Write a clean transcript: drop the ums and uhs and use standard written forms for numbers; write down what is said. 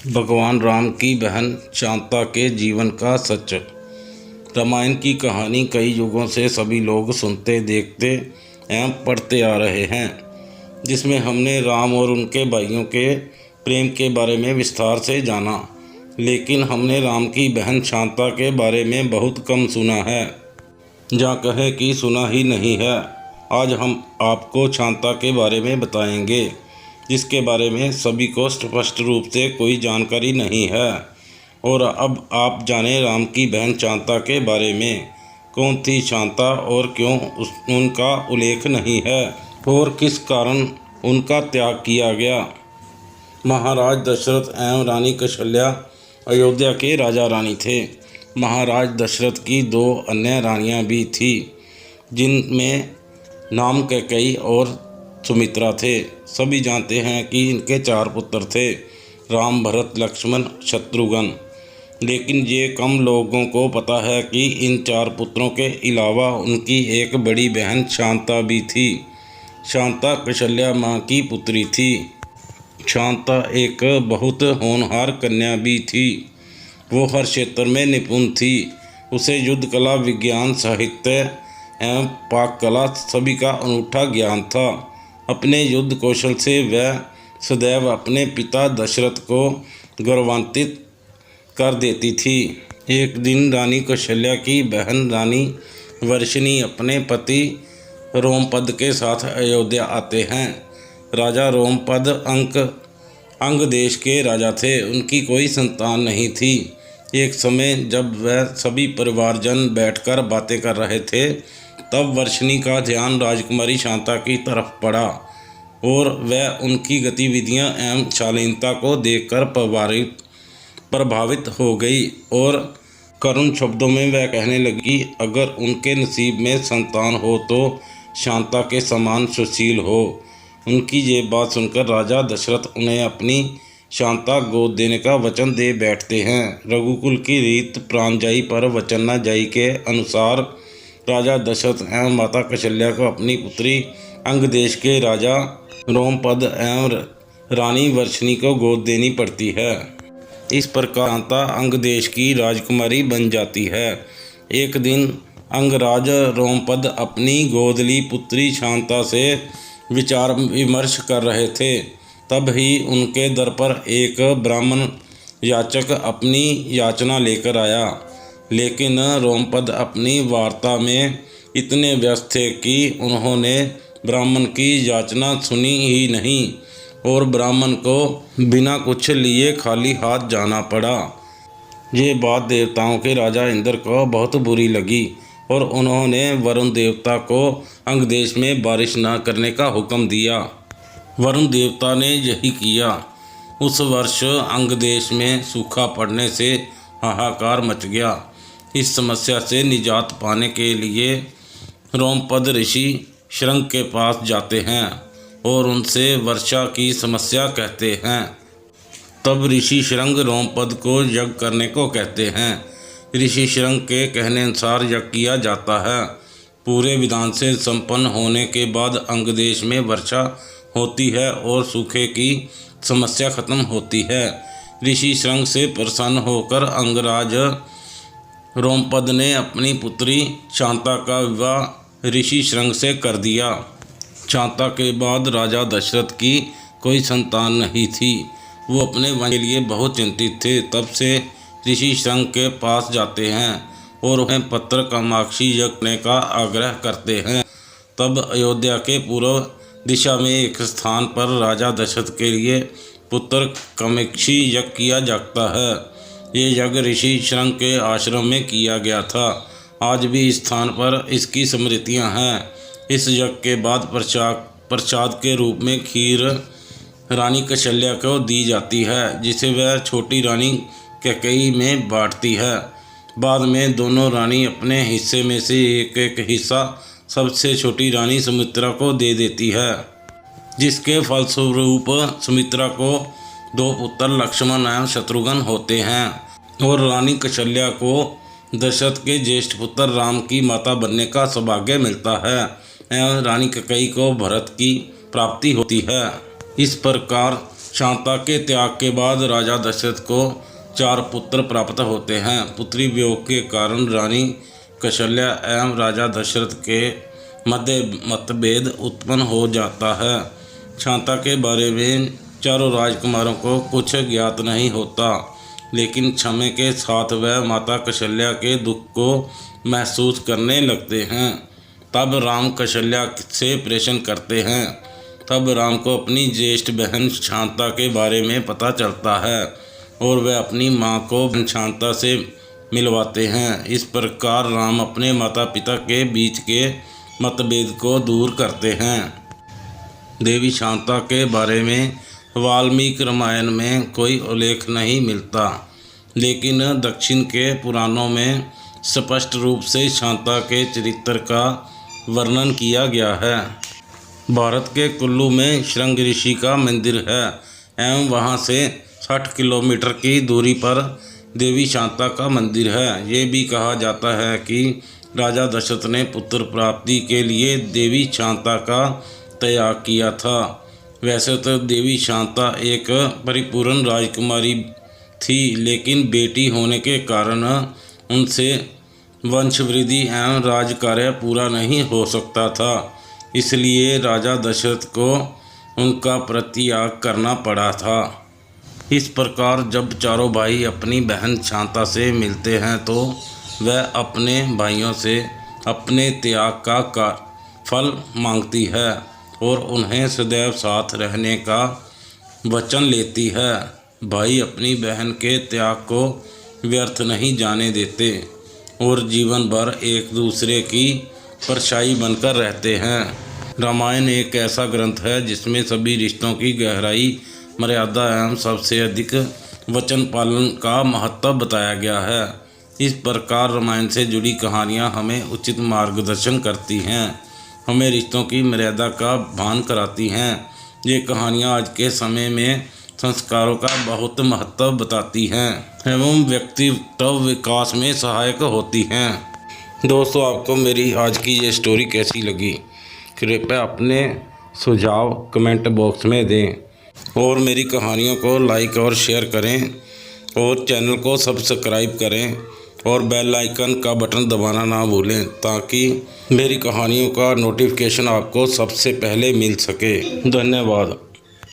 भगवान राम की बहन शांता के जीवन का सच। रामायण की कहानी कई युगों से सभी लोग सुनते, देखते एवं पढ़ते आ रहे हैं, जिसमें हमने राम और उनके भाइयों के प्रेम के बारे में विस्तार से जाना। लेकिन हमने राम की बहन शांता के बारे में बहुत कम सुना है, जहाँ कहे कि सुना ही नहीं है। आज हम आपको शांता के बारे में बताएंगे, जिसके बारे में सभी को स्पष्ट रूप से कोई जानकारी नहीं है। और अब आप जानें राम की बहन शांता के बारे में। कौन थी शांता और क्यों उनका उल्लेख नहीं है और किस कारण उनका त्याग किया गया। महाराज दशरथ एवं रानी कौशल्या अयोध्या के राजा रानी थे। महाराज दशरथ की दो अन्य रानियां भी थीं, जिनमें नाम कैकेयी और सुमित्रा थे। सभी जानते हैं कि इनके 4 पुत्र थे, राम, भरत, लक्ष्मण, शत्रुघ्न। लेकिन ये कम लोगों को पता है कि इन 4 पुत्रों के अलावा उनकी एक बड़ी बहन शांता भी थी। शांता कौशल्या माँ की पुत्री थी। शांता एक बहुत होनहार कन्या भी थी। वो हर क्षेत्र में निपुण थी। उसे युद्ध कला, विज्ञान, साहित्य एवं पाक कला सभी का अनूठा ज्ञान था। अपने युद्ध कौशल से वह सदैव अपने पिता दशरथ को गौरवान्वित कर देती थी। एक दिन रानी कौशल्या की बहन रानी वर्षिणी अपने पति रोमपद के साथ अयोध्या आते हैं। राजा रोमपद अंग देश के राजा थे। उनकी कोई संतान नहीं थी। एक समय जब वह सभी परिवारजन बैठकर बातें कर रहे थे, तब वर्षिणी का ध्यान राजकुमारी शांता की तरफ पड़ा और वह उनकी गतिविधियां एवं शालीनता को देखकर प्रभावित हो गई और करुण शब्दों में वह कहने लगी, अगर उनके नसीब में संतान हो तो शांता के समान सुशील हो। उनकी ये बात सुनकर राजा दशरथ उन्हें अपनी शांता गोद देने का वचन दे बैठते हैं। रघुकुल की रीत प्राण जाई पर वचन न जाई के अनुसार राजा दशरथ एवं माता कौशल्या को अपनी पुत्री अंग देश के राजा रोमपद एवं रानी वर्षिणी को गोद देनी पड़ती है। इस प्रकार शांता अंग देश की राजकुमारी बन जाती है। एक दिन अंगराज रोमपद अपनी गोदली पुत्री शांता से विचार विमर्श कर रहे थे। तब ही उनके दर पर एक ब्राह्मण याचक अपनी याचना लेकर आया। लेकिन रोमपद अपनी वार्ता में इतने व्यस्त थे कि उन्होंने ब्राह्मण की याचना सुनी ही नहीं और ब्राह्मण को बिना कुछ लिए खाली हाथ जाना पड़ा। ये बात देवताओं के राजा इंद्र को बहुत बुरी लगी और उन्होंने वरुण देवता को अंग देश में बारिश न करने का हुक्म दिया। वरुण देवता ने यही किया। उस वर्ष अंग देश में सूखा पड़ने से हाहाकार मच गया। इस समस्या से निजात पाने के लिए रोमपद ऋषि शृंग के पास जाते हैं और उनसे वर्षा की समस्या कहते हैं। तब ऋषि शृंग रोमपद को यज्ञ करने को कहते हैं। ऋषि शृंग के कहने अनुसार यज्ञ किया जाता है। पूरे विधान से संपन्न होने के बाद अंग देश में वर्षा होती है और सूखे की समस्या खत्म होती है। ऋषि शृंग से प्रसन्न होकर अंगराज रोमपद ने अपनी पुत्री शांता का विवाह ऋषि शृंग से कर दिया। शांता के बाद राजा दशरथ की कोई संतान नहीं थी। वो अपने वंश के लिए बहुत चिंतित थे। तब से ऋषि शृंग के पास जाते हैं और उन्हें पत्र कामाक्षी यज्ञ करने का आग्रह करते हैं। तब अयोध्या के पूर्व दिशा में एक स्थान पर राजा दशरथ के लिए पुत्र कामाक्षी यज्ञ किया जाता है। ये यज्ञ ऋषि शृंग के आश्रम में किया गया था। आज भी इस स्थान पर इसकी स्मृतियाँ हैं। इस यज्ञ के बाद प्रसाद के रूप में खीर रानी कौशल्या को दी जाती है, जिसे वह छोटी रानी कैकेयी में बांटती है। बाद में दोनों रानी अपने हिस्से में से एक एक हिस्सा सबसे छोटी रानी सुमित्रा को दे देती है, जिसके फलस्वरूप सुमित्रा को 2 पुत्र लक्ष्मण एवं शत्रुघ्न होते हैं और रानी कौशल्या को दशरथ के ज्येष्ठ पुत्र राम की माता बनने का सौभाग्य मिलता है एवं रानी कैकेयी को भरत की प्राप्ति होती है। इस प्रकार शांता के त्याग के बाद राजा दशरथ को 4 पुत्र प्राप्त होते हैं। पुत्री वियोग के कारण रानी कौशल्या एवं राजा दशरथ के मध्य मतभेद उत्पन्न हो जाता है। शांता के बारे में चारों राजकुमारों को कुछ ज्ञात नहीं होता, लेकिन समय के साथ वह माता कौशल्या के दुख को महसूस करने लगते हैं। तब राम कौशल्या से प्रेषण करते हैं। तब राम को अपनी ज्येष्ठ बहन शांता के बारे में पता चलता है और वह अपनी मां को शांता से मिलवाते हैं। इस प्रकार राम अपने माता पिता के बीच के मतभेद को दूर करते हैं। देवी शांता के बारे में वाल्मीकि रामायण में कोई उल्लेख नहीं मिलता, लेकिन दक्षिण के पुराणों में स्पष्ट रूप से शांता के चरित्र का वर्णन किया गया है। भारत के कुल्लू में श्रृंग ऋषि का मंदिर है एवं वहां से 60 किलोमीटर की दूरी पर देवी शांता का मंदिर है। ये भी कहा जाता है कि राजा दशरथ ने पुत्र प्राप्ति के लिए देवी शांता का त्याग किया था। वैसे तो देवी शांता एक परिपूर्ण राजकुमारी थी, लेकिन बेटी होने के कारण उनसे वंशवृद्धि एवं राज कार्य पूरा नहीं हो सकता था, इसलिए राजा दशरथ को उनका परित्याग करना पड़ा था। इस प्रकार जब चारों भाई अपनी बहन शांता से मिलते हैं तो वह अपने भाइयों से अपने त्याग का फल मांगती है और उन्हें सदैव साथ रहने का वचन लेती है। भाई अपनी बहन के त्याग को व्यर्थ नहीं जाने देते और जीवन भर एक दूसरे की परछाई बनकर रहते हैं। रामायण एक ऐसा ग्रंथ है जिसमें सभी रिश्तों की गहराई, मर्यादा एवं सबसे अधिक वचन पालन का महत्व बताया गया है। इस प्रकार रामायण से जुड़ी कहानियाँ हमें उचित मार्गदर्शन करती हैं, हमें रिश्तों की मर्यादा का भान कराती हैं। ये कहानियाँ आज के समय में संस्कारों का बहुत महत्व बताती हैं एवं व्यक्तित्व विकास में सहायक होती हैं। दोस्तों, आपको मेरी आज की ये स्टोरी कैसी लगी? कृपया अपने सुझाव कमेंट बॉक्स में दें और मेरी कहानियों को लाइक और शेयर करें और चैनल को सब्सक्राइब करें और बेल आइकन का बटन दबाना ना भूलें, ताकि मेरी कहानियों का नोटिफिकेशन आपको सबसे पहले मिल सके। धन्यवाद।